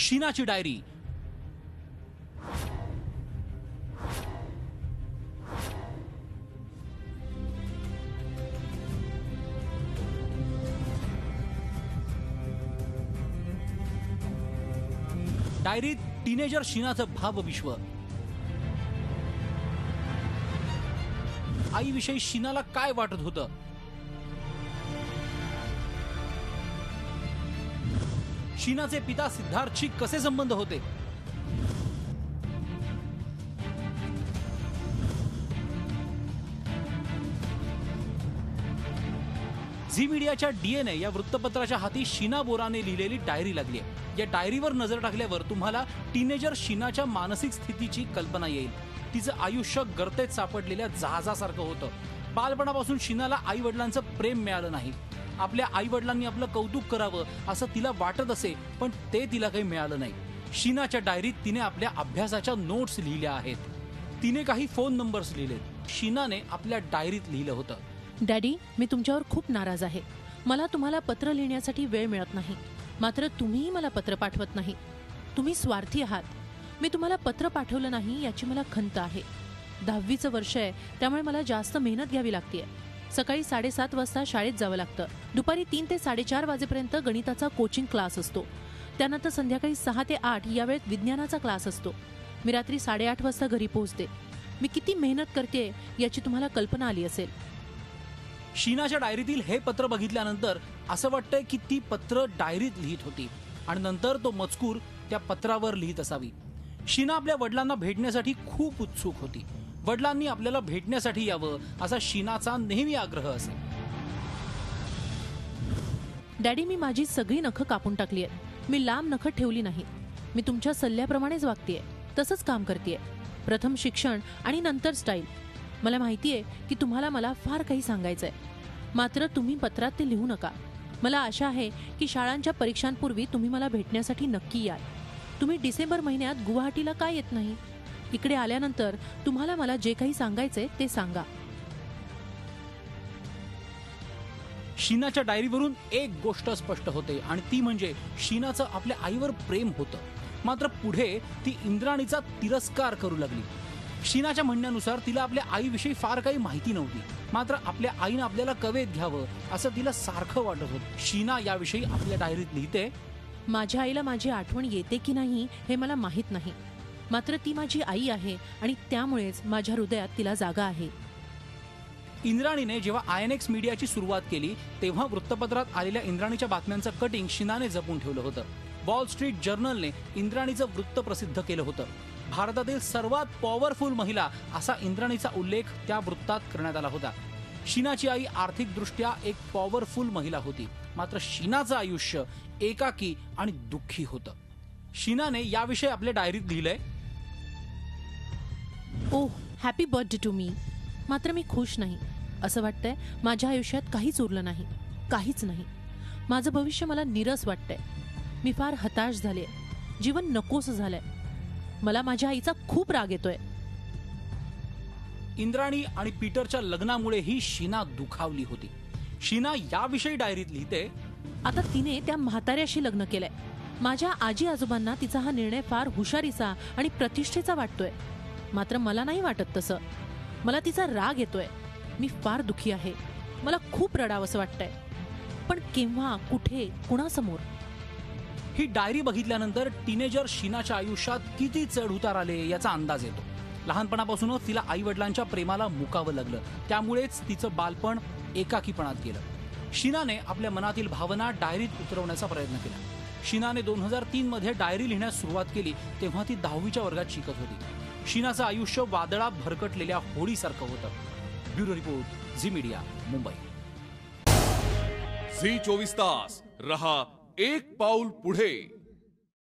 शीनाची diary. डायरीत teenager शीनाचं भावविश्व. आईविषयी शीनाला काय वाटत होतं? शीनाचे पिता सिद्धार्थशी कसे संबंध होते? झी मीडियाच्या DNA या वृत्तपत्राच्या हाती शीना बोराने लिहिलेली डायरी लागली आहे. या डायरीवर नजर टाकल्यावर तुम्हाला टीनेजर शीनाच्या मानसिक स्थितीची कल्पना येईल. तिचं आयुष्य गर्तेत सापडलेल्या जहाजासारखं होतं. बालपणापासून शीनाला आई वडिलांचं प्रेम मिळालं नाही. आपल्या आई वडिलांनी आपलं कौतुक करावं असं तिला वाटत असे, पण ते तिला काही मिळालं नाही. शीनाच्या डायरीत तिने आपल्या अभ्यासाच्या नोट्स लिहिल्या आहेत. तिने काही फोन नंबर्स लिहिलेत. शीनाने आपल्या डायरीत लिहिलं होतं, डॅडी, मी तुमच्यावर खूप नाराज आहे. मला तुम्हाला पत्र लिहिण्यासाठी वेळ मिळत नाही. मात्र तुम्हीही मला पत्र पाठवत नाही. तुम्ही स्वार्थी आहात. मी तुम्हाला पत्र पाठवलं नाही याची मला खंत आहे. 10वीचं वर्ष आहे, त्यामुळे मला जास्त मेहनत घ्यावी लागते. सकाळी 7:30 वाजता शाळेत जावं लागतं. दुपारी 3 ते 4:30 वाजेपर्यंत गणिताचा कोचिंग क्लास असतो. त्यानंतर संध्याकाळी 6 ते 8 या वेळेत विज्ञानाचा क्लास असतो. मी रात्री 8:30 वाजता घरी पोहोचते. मी किती मेहनत करते याची तुम्हाला कल्पना आली असेल. शीनाच्या डायरीतील हे पत्र बघितल्यानंतर असं वाटतंय की ती पत्र डायरीत लिहित होती आणि नंतर तो मजकूर त्या पत्रावर लिहित असावी. शीना आपल्या वडिलांना भेटण्यासाठी खूप उत्सुक होती. वडिलांनी आपल्याला भेटण्यासाठी यावं असा शीनाचा नेहमी आग्रह असे. डॅडी, मी माझी सगळी नखं कापून टाकली आहेत. मी लांब नखं ठेवली नाही. मी तुमच्या सल्ल्याप्रमाणेच वागतेय, तसंच काम करतेय. प्रथम शिक्षण आणि नंतर स्टाईल. मला माहितीये की तुम्हाला मला फार काही सांगायचंय, मात्र तुम्ही पत्रात ते लिहू नका. मला आशा आहे की शाळांच्या परीक्षांपूर्वी तुम्ही मला भेटण्यासाठी नक्की याल. तुम्ही डिसेंबर महिन्यात गुवाहाटीला काय येत नाही? इकडे आल्यानंतर तुम्हाला मला जे काही सांगायचंय ते सांगा. शीनाच्या डायरीवरून एक गोष्ट स्पष्ट होते आणि ती म्हणजे शीनाचं आपल्या आईवर प्रेम होतं. मात्र पुढे ती इंद्राणीचा तिरस्कार करू लागली. शीनाच्या म्हणण्यानुसार तिला आपल्या आईविषयी फार काही माहिती नव्हती. मात्र आपल्या आईनं आपल्याला कवेत घ्यावं असं तिला सारखं वाटत होतं. शीना याविषयी आपल्या डायरीत लिहिते, माझ्या आईला माझी आठवण येते की नाही हे मला माहीत नाही. मात्र ती माझी आई आहे आणि त्यामुळेच माझ्या हृदयात तिला जागा आहे. इंद्राणीने जेव्हा INX मीडियाची सुरुवात केली तेव्हा वृत्तपत्रात आलेल्या इंद्राणीच्या बातम्यांचं कटिंग शीनाने जपून ठेवलं होतं. वॉल स्ट्रीट जर्नलने इंद्राणीचं वृत्त प्रसिद्ध केलं होतं. भारतातील सर्वात पॉवरफुल महिला असा इंद्राणीचा उल्लेख त्या वृत्तात करण्यात आला होता. शीनाची आई आर्थिकदृष्ट्या एक पॉवरफुल महिला होती. मात्र शीनाचं आयुष्य एकाकी आणि दुःखी होतं. शीनाने याविषयी आपल्या डायरीत लिहिलंय, ओह, हॅपी बर्थडे टू मी. मात्र मी खुश नाही. असं वाटतंय माझ्या आयुष्यात काहीच उरलं नाही, काहीच नाही. माझं भविष्य मला निरस वाटतंय. मी फार हताश झाले. जीवन नकोस झालंय. मला माझ्या आईचा खूप राग येतोय. इंद्राणी आणि पीटरच्या लग्नामुळे ही शीना दुखावली होती. शीना याविषयी डायरीत लिहिते, आता तिने त्या म्हाताऱ्याशी लग्न केलंय. माझ्या आजी आजोबांना तिचा हा निर्णय फार हुशारीचा आणि प्रतिष्ठेचा वाटतोय. मात्र मला नाही वाटत तसं. मला तिचा राग येतोय. मी फार दुखी आहे. मला खूप रडावंसं वाटतंय. पण केव्हा, कुठे, कुणासमोर? ही डायरी बघितल्यानंतर टीनेजर शीनाच्या आयुष्यात किती चढ उतार आले याचा अंदाज येतो. लहानपणापासूनच तिला आई वडिलांच्या प्रेमाला मुकावं लागलं. त्यामुळेच तिचं बालपण एकाकीपणात गेलं. शीनाने आपल्या मनातील भावना डायरीत उतरवण्याचा प्रयत्न केला. शीनाने 2003 मध्ये डायरी लिहिण्यास सुरुवात केली तेव्हा ती 10वीच्या वर्गात शिकत होती. शीनाचं आयुष्य वादळात भरकटलेल्या होळीसारखं होतं. Bureau report, Zee media, Mumbai. Zee 24 तास रहा एक पाऊल पुढे.